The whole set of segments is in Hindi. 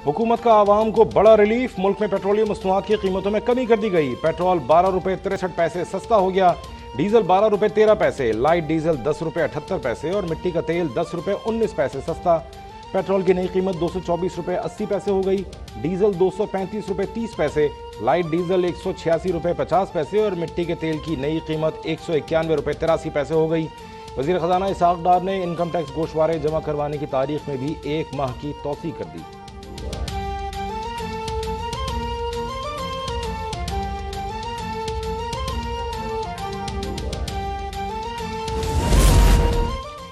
हुकूमत का आवाम को बड़ा रिलीफ। मुल्क में पेट्रोलियम मसनूआत की कीमतों में कमी कर दी गई। पेट्रोल 12 रुपये 63 पैसे सस्ता हो गया। डीजल 12 रुपये 13 पैसे, लाइट डीजल 10 रुपये 78 पैसे और मिट्टी का तेल 10 रुपये 19 पैसे सस्ता। पेट्रोल की नई कीमत 224 रुपये 80 पैसे हो गई। डीजल 235 रुपये 30 पैसे, लाइट डीजल 186 रुपये 50 पैसे और मिट्टी के तेल की नई कीमत 191 रुपये 83 पैसे हो गई। वज़ीर ख़ज़ाना इसहाक़ डार ने इनकम टैक्स गोशवारे जमा करवाने की तारीख में भी 1 माह की तौसीह कर दी।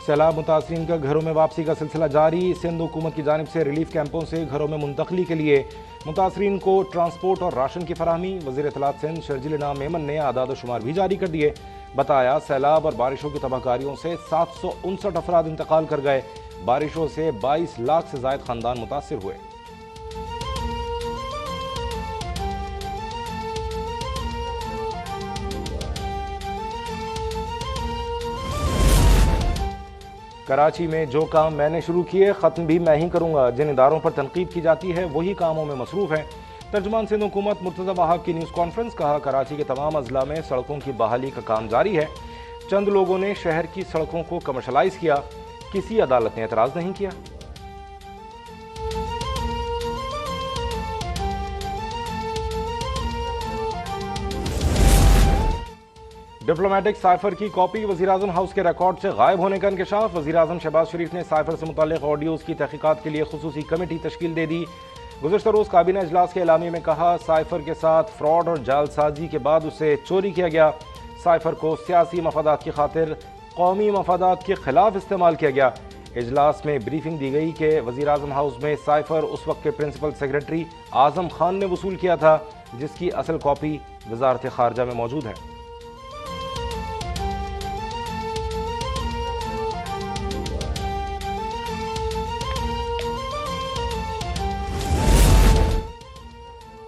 सैलाब मुतासरीन का घरों में वापसी का सिलसिला जारी। सिंध हुकूमत की जानिब से रिलीफ कैंपों से घरों में मुंतकली के लिए मुतासरीन को ट्रांसपोर्ट और राशन की फराहमी। वज़ीर इत्तलात सिंध शर्जील इनाम मेमन ने आदाद व शुमार भी जारी कर दिए। बताया सैलाब और बारिशों की तबाहकारियों से 759 अफराद इंतकाल कर गए। बारिशों से 22 लाख से ज़ायद खानदान मुतासिर हुए। कराची में जो काम मैंने शुरू किए ख़त्म भी मैं ही करूँगा। जिन इदारों पर तनकीद की जाती है वही कामों में मसरूफ़ हैं। तर्जुमान सिंध हुकूमत मुर्तज़ा वहाब की न्यूज़ कॉन्फ्रेंस। कहा कराची के तमाम अजला में सड़कों की बहाली का काम जारी है। चंद लोगों ने शहर की सड़कों को कमर्शलाइज किया, किसी अदालत ने एतराज़ नहीं किया। डिप्लोमेटिक साइफर की कॉपी वज़ीर-ए-आज़म हाउस के रिकॉर्ड से गायब होने का इंकशाफ। वज़ीर-ए-आज़म शहबाज शरीफ ने साइफर से मुताल्लिक़ ऑडियोज़ की तहक़ीक़ात के लिए खुसूसी कमेटी तश्कील दे दी। गुज़श्ता रोज़ काबीना इजलास के एलामी में कहा साइफर के साथ फ्रॉड और जालसाजी के बाद उसे चोरी किया गया। साइफर को सियासी मफादात की खातिर कौमी मफादात के खिलाफ इस्तेमाल किया गया। इजलास में ब्रीफिंग दी गई कि वज़ीर-ए-आज़म हाउस में साइफर उस वक्त के प्रिंसिपल सेक्रेटरी आज़म खान ने वसूल किया था, जिसकी असल कॉपी वज़ारत ख़ारजा में मौजूद है।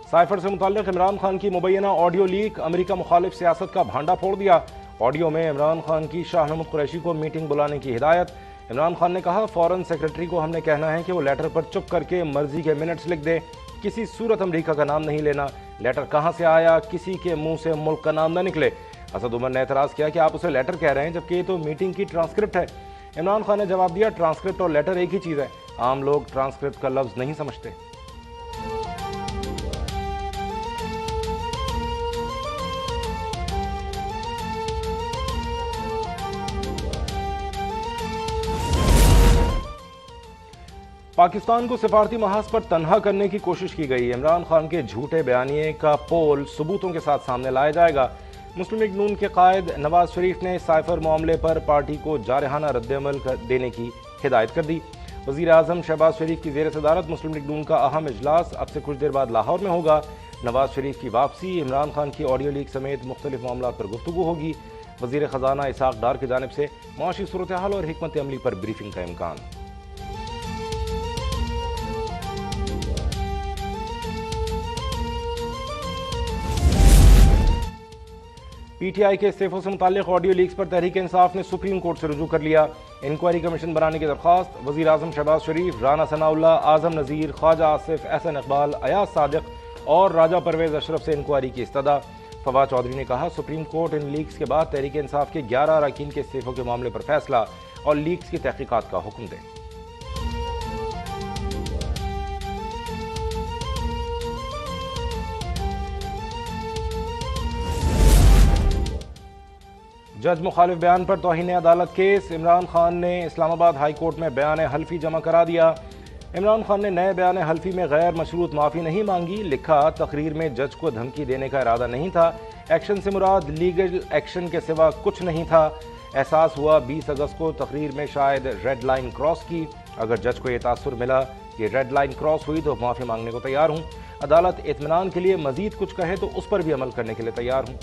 साइफर से मुताल्लिक़ इमरान खान की मुबैना ऑडियो लीक। अमेरिका मुखालिफ सियासत का भांडा फोड़ दिया। ऑडियो में इमरान खान की शाह महमूद कुरैशी को मीटिंग बुलाने की हिदायत। इमरान खान ने कहा फौरन सेक्रेटरी को हमने कहना है कि वो लेटर पर चुप करके मर्जी के मिनट्स लिख दे। किसी सूरत अमेरिका का नाम नहीं लेना। लेटर कहाँ से आया, किसी के मुंह से मुल्क का नाम न निकले। असद उमर ने एतराज़ किया कि आप उसे लेटर कह रहे हैं जबकि ये तो मीटिंग की ट्रांसक्रिप्ट है। इमरान खान ने जवाब दिया ट्रांसक्रिप्ट और लेटर एक ही चीज़ है। आम लोग ट्रांसक्रिप्ट का लफ्ज़ नहीं समझते। पाकिस्तान को सिफारती महाज पर तन्हा करने की कोशिश की गई। इमरान खान के झूठे बयानिए का पोल सबूतों के साथ सामने लाया जाएगा। मुस्लिम लीग नून के कायद नवाज शरीफ ने साइफर मामले पर पार्टी को जारहाना रद्दअमल देने की हिदायत कर दी। वज़ीर-ए-आज़म शहबाज शरीफ की ज़ेर सदारत मुस्लिम लीग नून का अहम इजलास अब से कुछ देर बाद लाहौर में होगा। नवाज शरीफ की वापसी, इमरान खान की ऑडियो लीक समेत मुख्तलिफ मामलों पर गुफ्तगू होगी। वज़ीर ख़ज़ाना इसहाक़ डार की जानिब से माशी सूरत हाल और हिकमत अमली पर ब्रीफिंग का इम्कान। पीटीआई के इस्तीफों से मुताल्लिक़ ऑडियो लीक्स पर तहरीक इंसाफ ने सुप्रीम कोर्ट से रुजू कर लिया। इंक्वायरी कमीशन बनाने की दरख्वास्त। वज़ीर-ए-आज़म शहबाज शरीफ, राना सनाउल्लाह, आज़म नज़ीर, ख्वाजा आसिफ, एहसन इकबाल, अयाज सादिक और राजा परवेज़ अशरफ से इंक्वायरी की इस्तदा। फवाद चौधरी ने कहा सुप्रीम कोर्ट इन लीक्स के बाद तहरीक इंसाफ के 11 अरकान के इस्तीफों के मामले पर फैसला और लीक्स की तहकीकात का हुक्म दे। जज मुखालिफ बयान पर तौहीन अदालत केस। इमरान खान ने इस्लामाबाद हाई कोर्ट में बयान हल्फी जमा करा दिया। इमरान खान ने नए बयान हल्फी में गैर मशरूत माफ़ी नहीं मांगी। लिखा तकरीर में जज को धमकी देने का इरादा नहीं था। एक्शन से मुराद लीगल एक्शन के सिवा कुछ नहीं था। एहसास हुआ 20 अगस्त को तकरीर में शायद रेड लाइन क्रॉस की। अगर जज को यह तासुर मिला कि रेड लाइन क्रॉस हुई तो माफ़ी मांगने को तैयार हूँ। अदालत इत्मीनान के लिए मजीद कुछ कहे तो उस पर भी अमल करने के लिए तैयार हूँ।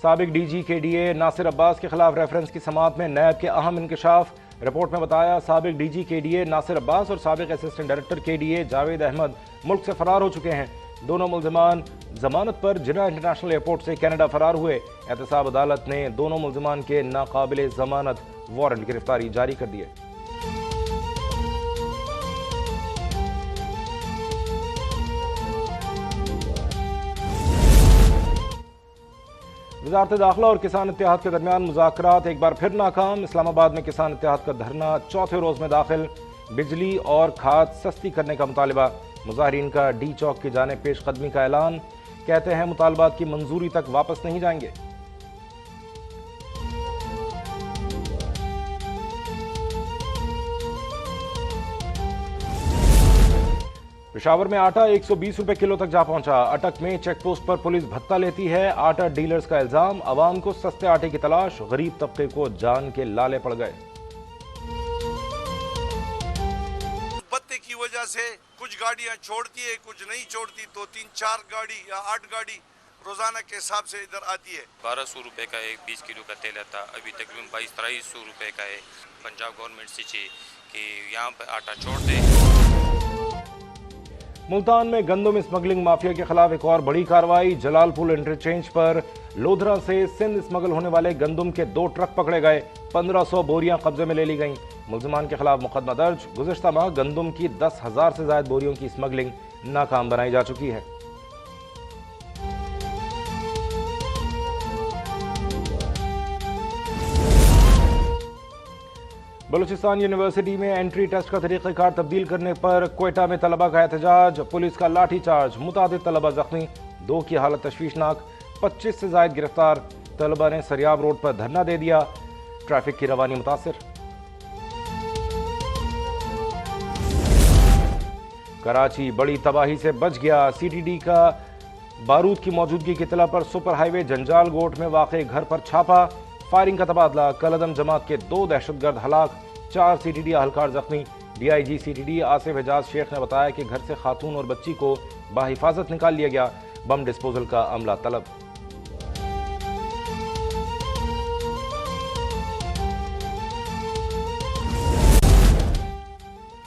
साबिक डीजी केडीए नासिर अब्बास के खिलाफ रेफरेंस की समाअत में नैब के अहम इंकशाफ। रिपोर्ट में बताया साबिक डीजी केडीए नासिर अब्बास और साबिक assistant director KDA Javed Ahmad मुल्क से फरार हो चुके हैं। दोनों मुल्जिमान जमानत पर जिन्ना इंटरनेशनल एयरपोर्ट से कनाडा फरार हुए। एहतसाब अदालत ने दोनों मुल्जिमान के नाकाबिले जमानत वारंट गिरफ्तारी जारी कर दिए। वजारत दाखिला और किसान इत्तेहाद के दरमियान मुज़ाकरात एक बार फिर नाकाम। इस्लामाबाद में किसान इत्तेहाद का धरना चौथे रोज में दाखिल। बिजली और खाद सस्ती करने का मुतालबा। मुजाहिरीन का डी चौक की जानिब पेशकदमी का ऐलान। कहते हैं मुतालबात की मंजूरी तक वापस नहीं जाएंगे। पेशावर में आटा 120 रुपए किलो तक जा पहुंचा। अटक में चेक पोस्ट पर पुलिस भत्ता लेती है। आटा डीलर्स का इल्जाम, आवाम को सस्ते आटे की तलाश, गरीब तबके को जान के लाले पड़ गए। भत्ते की वजह से कुछ गाड़ियां छोड़ती है, कुछ नहीं छोड़ती, तो 3-4 गाड़ी या 8 गाड़ी रोजाना के हिसाब से इधर आती है। 1200 रुपए का एक 20 किलो का तेल आता, अभी तकरीबन 2200-2300 रुपए का है। पंजाब गवर्नमेंट से चाहिए कि यहाँ पर आटा छोड़ दे। मुल्तान में गंदम स्मगलिंग माफिया के खिलाफ एक और बड़ी कार्रवाई। जलालपुर इंटरचेंज पर लोधरा से सिंध स्मगल होने वाले गंदम के 2 ट्रक पकड़े गए। 1500 बोरियां कब्जे में ले ली गईं। मुल्जिमान के खिलाफ मुकदमा दर्ज। गुज़िश्ता माह गंदम की 10,000 से ज्यादा बोरियों की स्मगलिंग नाकाम बनाई जा चुकी है। बलूचिस्तान यूनिवर्सिटी में एंट्री टेस्ट का तरीक़ाकार तब्दील करने पर क्वेटा में तलबा का एहतजाज। पुलिस का लाठीचार्ज, मुतादिद तलबा जख्मी, 2 की हालत तशवीशनाक। 25 से जायद गिरफ्तार। तलबा ने सरियाब रोड पर धरना दे दिया। ट्रैफिक की रवानी मुतासिर। कराची बड़ी तबाही से बच गया। सीटीडी का बारूद की मौजूदगी की इत्तला पर सुपर हाईवे जंजाल गोट में वाक़े घर पर छापा। फायरिंग का तबादला। कलदम जमात के 2 दहशतगर्द हलाक, 4 सीटीडी अहलकार जख्मी। डीआईजी सीटीडी आसिफ एजाज शेख ने बताया कि घर से खातून और बच्ची को बाहिफाजत निकाल लिया गया। बम डिस्पोजल का अमला तलब।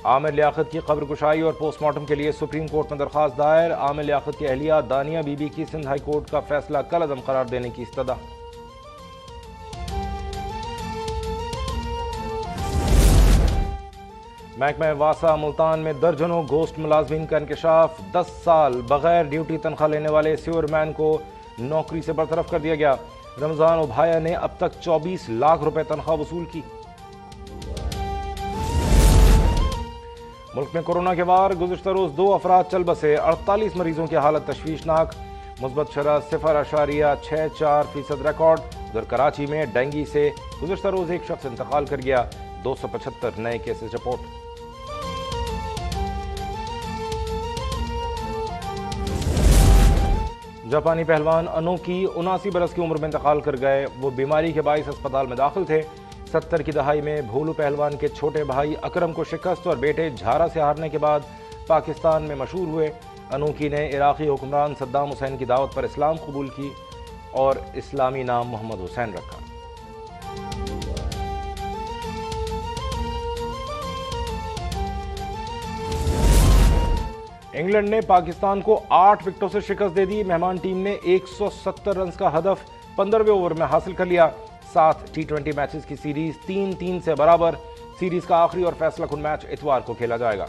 आमिर लियाकत की कब्र कुशाई और पोस्टमार्टम के लिए सुप्रीम कोर्ट में दरख्वास्त दायर। आमिर लियाकत की अहलिया दानिया बीबी की सिंध हाई कोर्ट का फैसला कलअदम करार देने की इस्तदा। महकमा वासा मुल्तान में दर्जनों गोश्त मुलाजमीन का इंकशाफ। 10 साल बगैर ड्यूटी तनख्वाह लेने वाले सीवरमैन को नौकरी से बरतरफ कर दिया गया। रमजान उभाया ने अब तक 24 लाख रुपए तनख्वाह वसूल की। मुल्क में कोरोना के वार। गुज़िश्ता रोज 2 अफराद चल बसे। 48 मरीजों की हालत तशवीशनाक। मुस्बत शरह 0.64% रिकॉर्ड। उधर कराची में डेंगू से गुज़िश्ता रोज एक शख्स इंतकाल कर गया। 275 नए केसेस रिपोर्ट। जापानी पहलवान अनोकी 79 बरस की उम्र में इंतकाल कर गए। वो बीमारी के बाइस अस्पताल में दाखिल थे। 70 की दहाई में भोलू पहलवान के छोटे भाई अकरम को शिकस्त और बेटे झारा से हारने के बाद पाकिस्तान में मशहूर हुए। अनोकी ने इराकी हुक्मरान सद्दाम हुसैन की दावत पर इस्लाम कबूल की और इस्लामी नाम मोहम्मद हुसैन रखा। इंग्लैंड ने पाकिस्तान को 8 विकेटों से शिकस्त दे दी। मेहमान टीम ने 170 रन का हदफ 15वें ओवर में हासिल कर लिया। 7 T20 मैचेस की सीरीज 3-3 से बराबर। सीरीज का आखिरी और फैसलाकुन मैच इतवार को खेला जाएगा।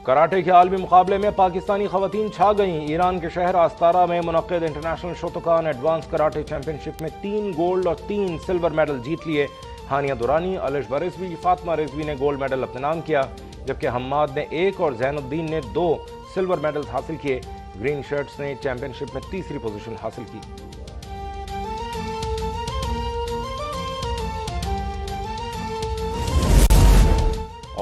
कराटे के आलमी मुकाबले में पाकिस्तानी खवातीन छा गईं। ईरान के शहर आस्तारा में मुनक्किद International Shotokan advance karate championship में 3 गोल्ड और 3 सिल्वर मेडल जीत लिए। हानिया दुरानी, अलिशबा रिजवी, फातिमा रिजवी ने गोल्ड मेडल अपने नाम किया, जबकि हम्माद ने 1 और जैनुद्दीन ने 2 सिल्वर मेडल्स हासिल किए। ग्रीन शर्ट्स ने चैंपियनशिप में तीसरी पोजीशन हासिल की।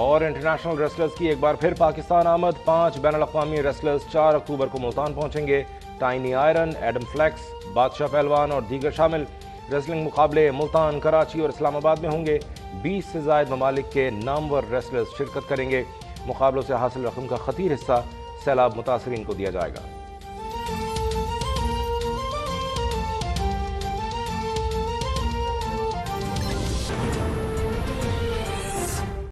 और इंटरनेशनल रेसलर्स की एक बार फिर पाकिस्तान आमद। 5 बैनुल-अक़वामी रेसलर्स 4 अक्टूबर को मुल्तान पहुंचेंगे। टाइनी आयरन, एडम फ्लेक्स, बादशाह पहलवान और दीगर शामिल। रेसलिंग मुकाबले मुल्तान, कराची और इस्लामाबाद में होंगे। 20 से ज़ायद ममालिक के नामवर रेसलर्स शिरकत करेंगे। मुकाबलों से हासिल रकम का खतीर हिस्सा सैलाब मुतासरीन को दिया जाएगा।